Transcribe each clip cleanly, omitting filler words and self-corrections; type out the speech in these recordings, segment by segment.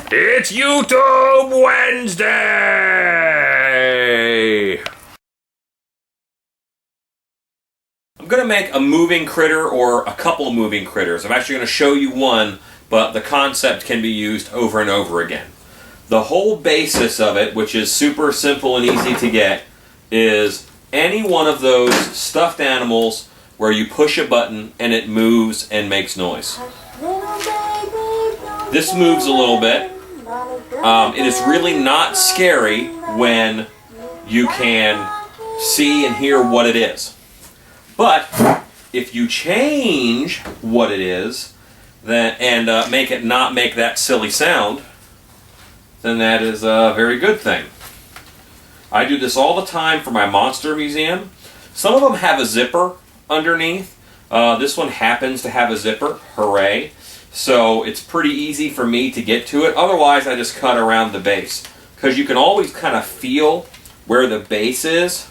It's YouTube Wednesday! I'm going to make a moving critter or a couple of moving critters. I'm actually going to show you one, but the concept can be used over and over again. The whole basis of it, which is super simple and easy to get, is any one of those stuffed animals where you push a button and it moves and makes noise. This moves a little bit. It is really not scary when you can see and hear what it is. But if you change what it is and make it not make that silly sound, then that is a very good thing. I do this all the time for my monster museum. Some of them have a zipper underneath. This one happens to have a zipper. Hooray. So it's pretty easy for me to get to it. Otherwise, I just cut around the base. Because you can always kind of feel where the base is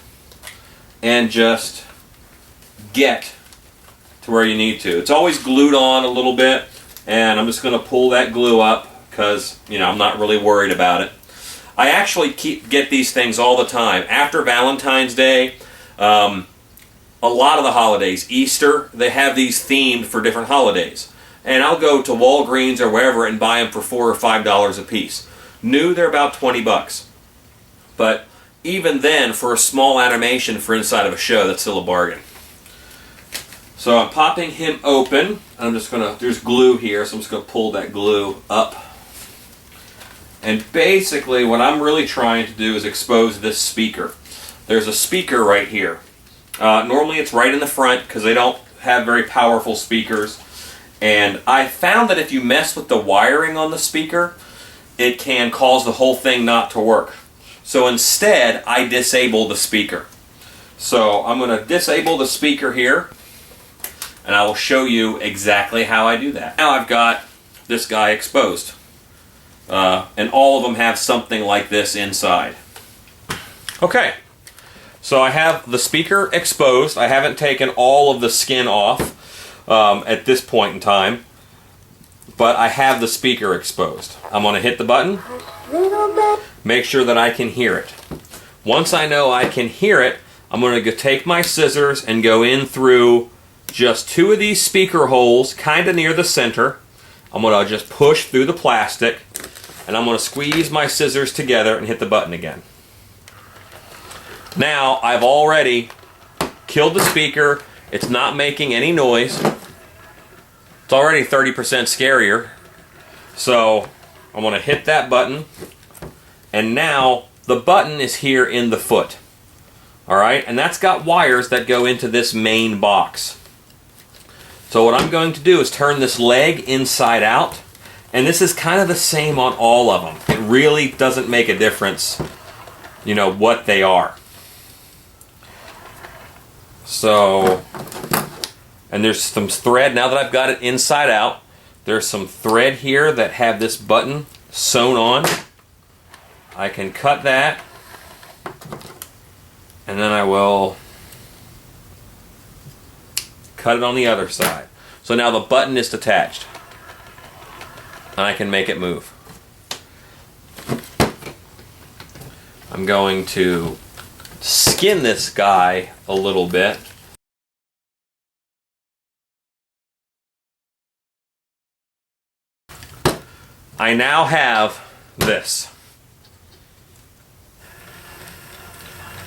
and just get to where you need to. It's always glued on a little bit, and I'm just going to pull that glue up because, you know, I'm not really worried about it. I actually get these things all the time. After Valentine's Day, a lot of the holidays, Easter, they have these themed for different holidays. And I'll go to Walgreens or wherever and buy them for $4 or $5 a piece. New, they're about 20 bucks. But even then, for a small animation for inside of a show, that's still a bargain. So I'm popping him open. I'm just going to, there's glue here, so I'm just going to pull that glue up. And basically what I'm really trying to do is expose this speaker. There's a speaker right here. Normally it's right in the front because they don't have very powerful speakers. And I found that if you mess with the wiring on the speaker, it can cause the whole thing not to work. So instead, I disable the speaker. So I'm going to disable the speaker here, and I will show you exactly how I do that. Now I've got this guy exposed. And all of them have something like this inside. Okay, so I have the speaker exposed. I haven't taken all of the skin off at this point in time, but I have the speaker exposed. I'm going to hit the button, make sure that I can hear it. Once I know I can hear it, I'm going to take my scissors and go in through just two of these speaker holes, kind of near the center. I'm going to just push through the plastic, and I'm going to squeeze my scissors together and hit the button again. Now, I've already killed the speaker. It's not making any noise. It's already 30% scarier. So, I'm going to hit that button, and now the button is here in the foot. Alright, and that's got wires that go into this main box. So what I'm going to do is turn this leg inside out, and this is kind of the same on all of them. It really doesn't make a difference, you know, what they are. So, and there's some thread, now that I've got it inside out, there's some thread here that have this button sewn on. I can cut that, and then I will cut it on the other side. So now the button is detached, and I can make it move. I'm going to skin this guy a little bit. I now have this.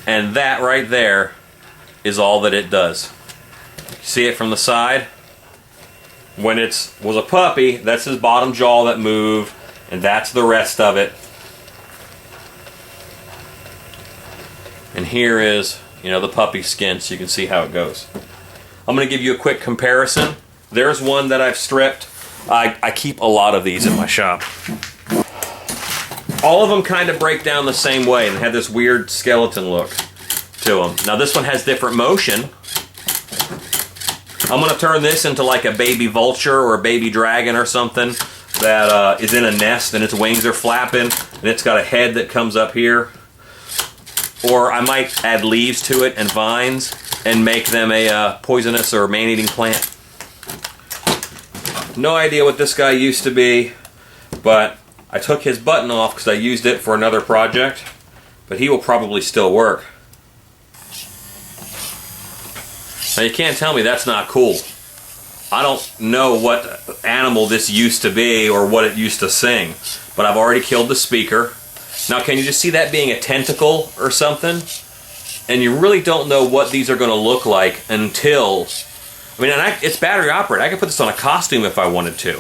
And that right there is all that it does. See it from the side? When it was a puppy, that's his bottom jaw that moved, and that's the rest of it. And here is, you know, the puppy skin, so you can see how it goes. I'm going to give you a quick comparison. There's one that I've stripped. I keep a lot of these in my shop. All of them kind of break down the same way and have this weird skeleton look to them. Now this one has different motion. I'm going to turn this into like a baby vulture or a baby dragon or something that is in a nest and its wings are flapping and it's got a head that comes up here. Or I might add leaves to it and vines and make them a poisonous or man-eating plant. No idea what this guy used to be, but I took his button off because I used it for another project, but he will probably still work. Now you can't tell me that's not cool. I don't know what animal this used to be or what it used to sing, but I've already killed the speaker. Now can you just see that being a tentacle or something? And you really don't know what these are going to look like until... I mean, it's battery operated. I could put this on a costume if I wanted to.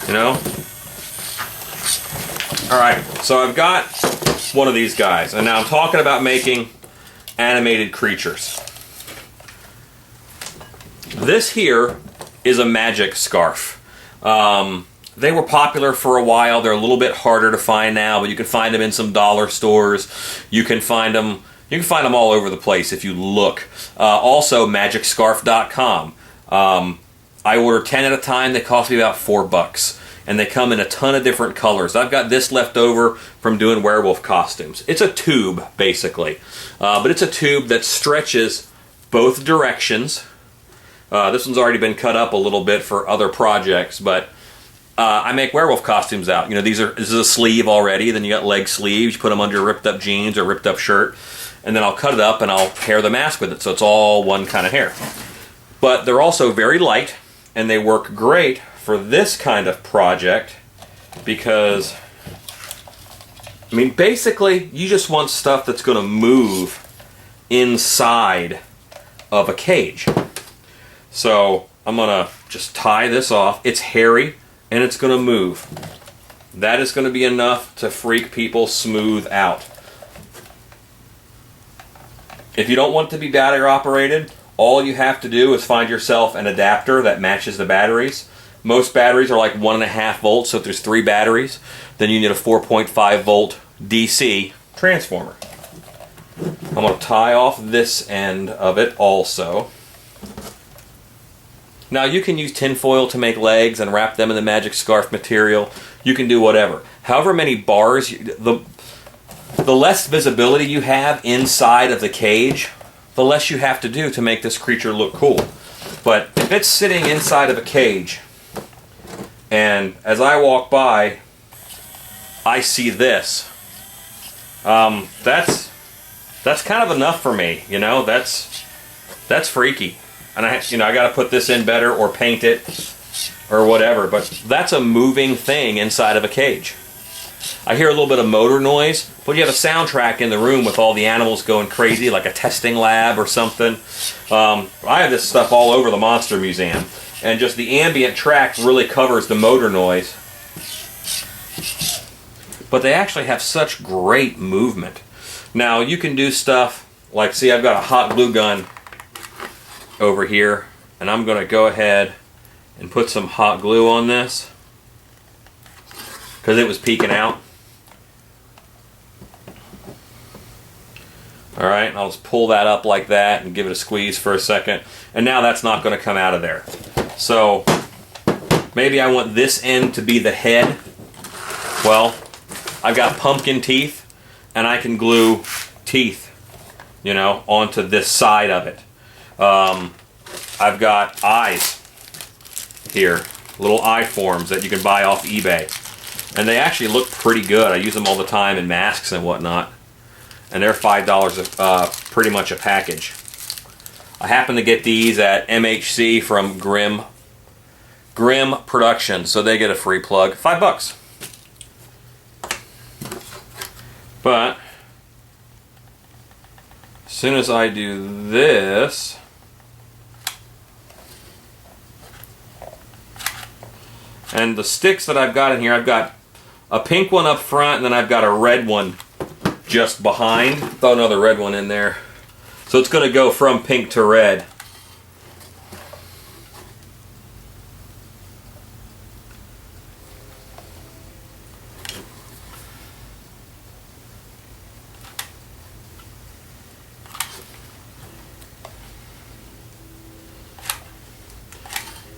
You know? Alright, so I've got one of these guys, and now I'm talking about making animated creatures. This here is a magic scarf. They were popular for a while. They're a little bit harder to find now, but you can find them in some dollar stores. You can find them all over the place if you look. Also, magicscarf.com. I order 10 at a time. They cost me about $4. And they come in a ton of different colors. I've got this left over from doing werewolf costumes. It's a tube, basically. But it's a tube that stretches both directions. This one's already been cut up a little bit for other projects, but I make werewolf costumes out. You know, this is a sleeve already. Then you got leg sleeves. You put them under ripped up jeans or ripped up shirt. And then I'll cut it up and I'll hair the mask with it. So it's all one kind of hair. But they're also very light. And they work great for this kind of project because, I mean, basically, you just want stuff that's going to move inside of a cage. So I'm going to just tie this off. It's hairy and it's going to move. That is going to be enough to freak people smooth out. If you don't want it to be battery operated, all you have to do is find yourself an adapter that matches the batteries. Most batteries are like 1.5 volts, so if there's 3 batteries, then you need a 4.5 volt DC transformer. I'm going to tie off this end of it also. Now you can use tinfoil to make legs and wrap them in the magic scarf material. You can do whatever. However many bars, the less visibility you have inside of the cage, the less you have to do to make this creature look cool. But if it's sitting inside of a cage, and as I walk by, I see this, that's kind of enough for me. You know, that's freaky. And I got to put this in better or paint it or whatever. But that's a moving thing inside of a cage. I hear a little bit of motor noise, but you have a soundtrack in the room with all the animals going crazy, like a testing lab or something. I have this stuff all over the Monster Museum, and just the ambient track really covers the motor noise. But they actually have such great movement. Now, you can do stuff like, see, I've got a hot glue gun over here, and I'm going to go ahead and put some hot glue on this because it was peeking out. Alright, and I'll just pull that up like that and give it a squeeze for a second. And now that's not going to come out of there. So, maybe I want this end to be the head. Well, I've got pumpkin teeth, and I can glue teeth, you know, onto this side of it. I've got eyes here, little eye forms that you can buy off eBay. And they actually look pretty good. I use them all the time in masks and whatnot. And they're $5 pretty much a package. I happen to get these at MHC from Grimm Productions, so they get a free plug. $5. But as soon as I do this, and the sticks that I've got in here, I've got a pink one up front, and then I've got a red one just behind. Throw another red one in there. So it's going to go from pink to red.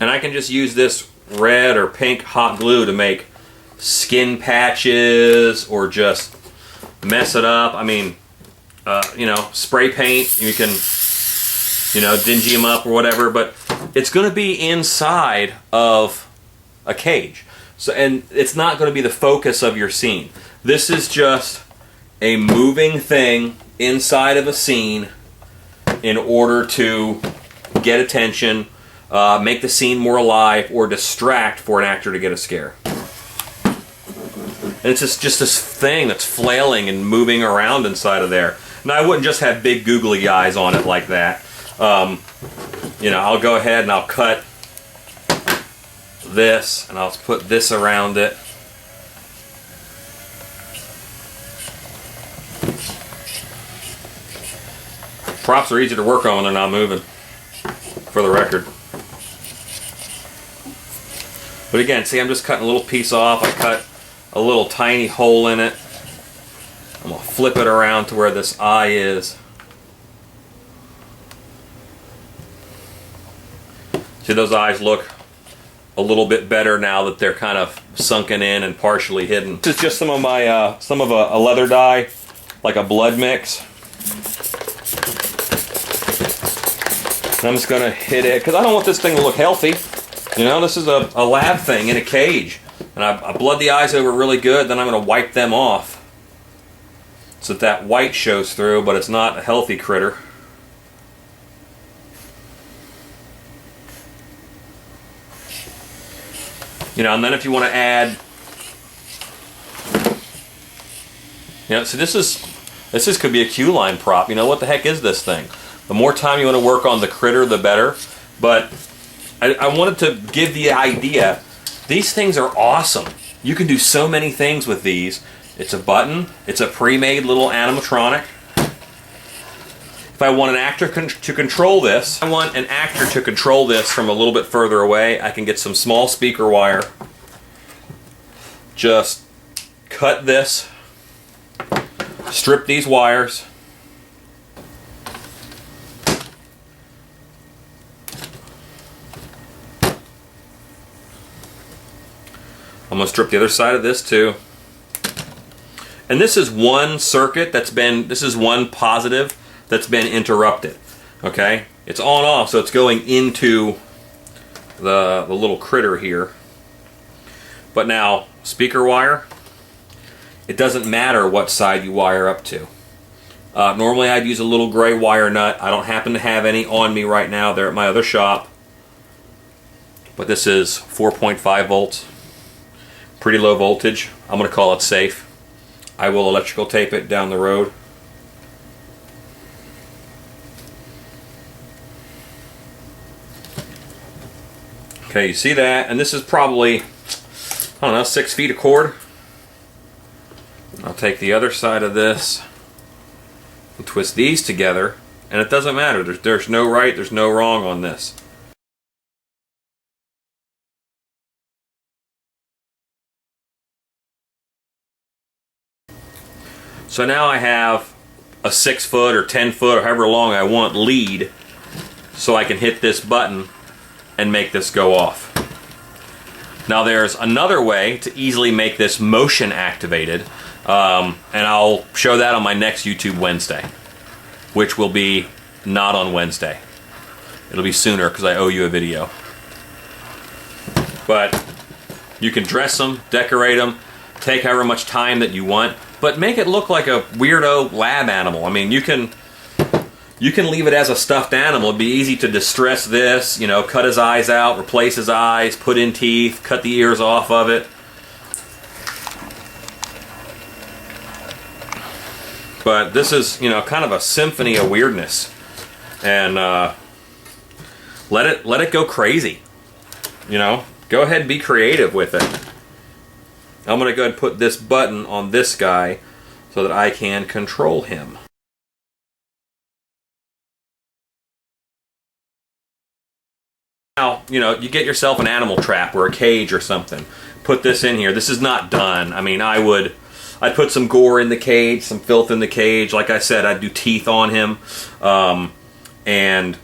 And I can just use this red or pink hot glue to make skin patches or just mess it up. I mean, you know, spray paint. You can, you know, dingy them up or whatever. But it's going to be inside of a cage. So, and it's not going to be the focus of your scene. This is just a moving thing inside of a scene in order to get attention, make the scene more alive, or distract for an actor to get a scare. And it's just this thing that's flailing and moving around inside of there. Now, I wouldn't just have big googly eyes on it like that. You know, I'll go ahead and I'll cut this, and I'll put this around it. Props are easy to work on when they're not moving, for the record. But again, see, I'm just cutting a little piece off. I cut a little tiny hole in it. I'm going to flip it around to where this eye is. See, those eyes look a little bit better now that they're kind of sunken in and partially hidden. This is just some of my a leather dye, like a blood mix. And I'm just going to hit it because I don't want this thing to look healthy. You know, this is a lab thing in a cage. And I blood the eyes over really good, then I'm going to wipe them off so that white shows through, but it's not a healthy critter. You know, and then if you want to add, you know, so this could be a queue line prop. You know, what the heck is this thing? The more time you want to work on the critter, the better. But I wanted to give the idea, these things are awesome. You can do so many things with these. It's a button. It's a pre-made little animatronic. If I want an actor to control this, from a little bit further away, I can get some small speaker wire. Just cut this, strip these wires. I'm going to strip the other side of this too. And this is one circuit this is one positive that's been interrupted. Okay? It's on off, so it's going into the little critter here. But now, speaker wire, it doesn't matter what side you wire up to. Normally I'd use a little gray wire nut. I don't happen to have any on me right now. They're at my other shop. But this is 4.5 volts. Pretty low voltage. I'm going to call it safe. I will electrical tape it down the road. Okay, you see that? And this is probably, I don't know, 6 feet of cord. I'll take the other side of this and twist these together. And it doesn't matter. There's no right, there's no wrong on this. So now I have a 6 foot or 10 foot or however long I want lead, so I can hit this button and make this go off. Now there's another way to easily make this motion activated, and I'll show that on my next YouTube Wednesday, which will be not on Wednesday. It'll be sooner because I owe you a video. But you can dress them, decorate them, take however much time that you want, but make it look like a weirdo lab animal. I mean, you can leave it as a stuffed animal. It'd be easy to distress this, you know, cut his eyes out, replace his eyes, put in teeth, cut the ears off of it. But this is, you know, kind of a symphony of weirdness. And let it go crazy. You know, go ahead and be creative with it. I'm going to go ahead and put this button on this guy so that I can control him. Now, you know, you get yourself an animal trap or a cage or something. Put this in here. This is not done. I mean, I'd put some gore in the cage, some filth in the cage. Like I said, I'd do teeth on him. And,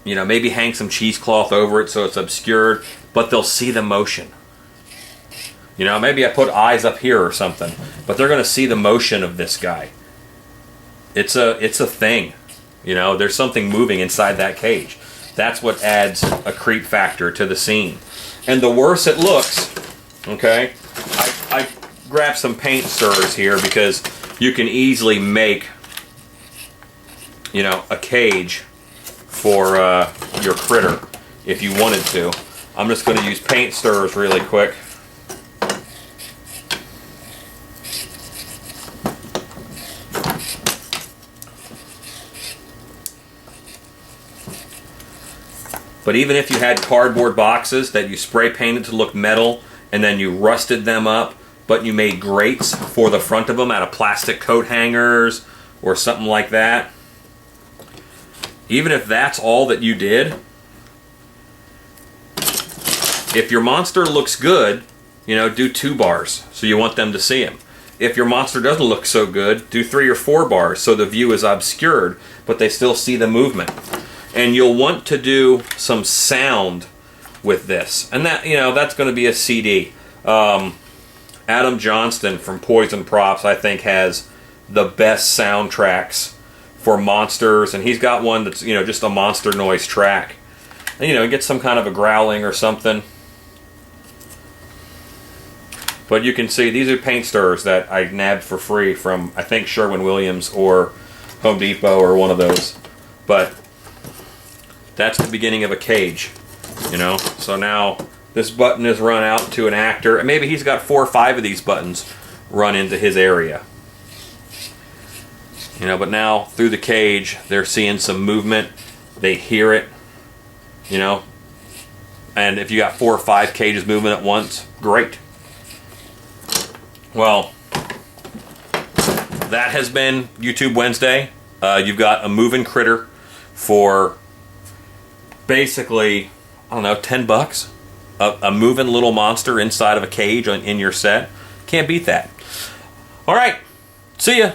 you know, maybe hang some cheesecloth over it so it's obscured. But they'll see the motion. You know, maybe I put eyes up here or something, but they're going to see the motion of this guy. It's a thing. You know, there's something moving inside that cage. That's what adds a creep factor to the scene. And the worse it looks, okay, I grabbed some paint stirrers here because you can easily make, you know, a cage for your critter if you wanted to. I'm just going to use paint stirrers really quick. But even if you had cardboard boxes that you spray painted to look metal and then you rusted them up, but you made grates for the front of them out of plastic coat hangers or something like that, even if that's all that you did, if your monster looks good, you know, do 2 bars so you want them to see him. If your monster doesn't look so good, do 3 or 4 bars so the view is obscured, but they still see the movement. And you'll want to do some sound with this. And that, you know, that's going to be a CD. Adam Johnston from Poison Props, I think, has the best soundtracks for monsters. And he's got one that's, you know, just a monster noise track. And, you know, get some kind of a growling or something. But you can see, these are paint stirrers that I nabbed for free from, I think, Sherwin-Williams or Home Depot or one of those. But that's the beginning of a cage, you know. So now this button is run out to an actor, and maybe he's got 4 or 5 of these buttons run into his area, you know. But now through the cage, they're seeing some movement. They hear it, you know. And if you got 4 or 5 cages moving at once, great. Well, that has been YouTube Wednesday. You've got a moving critter for basically, I don't know, $10. A moving little monster inside of a cage in your set. Can't beat that. All right. See ya.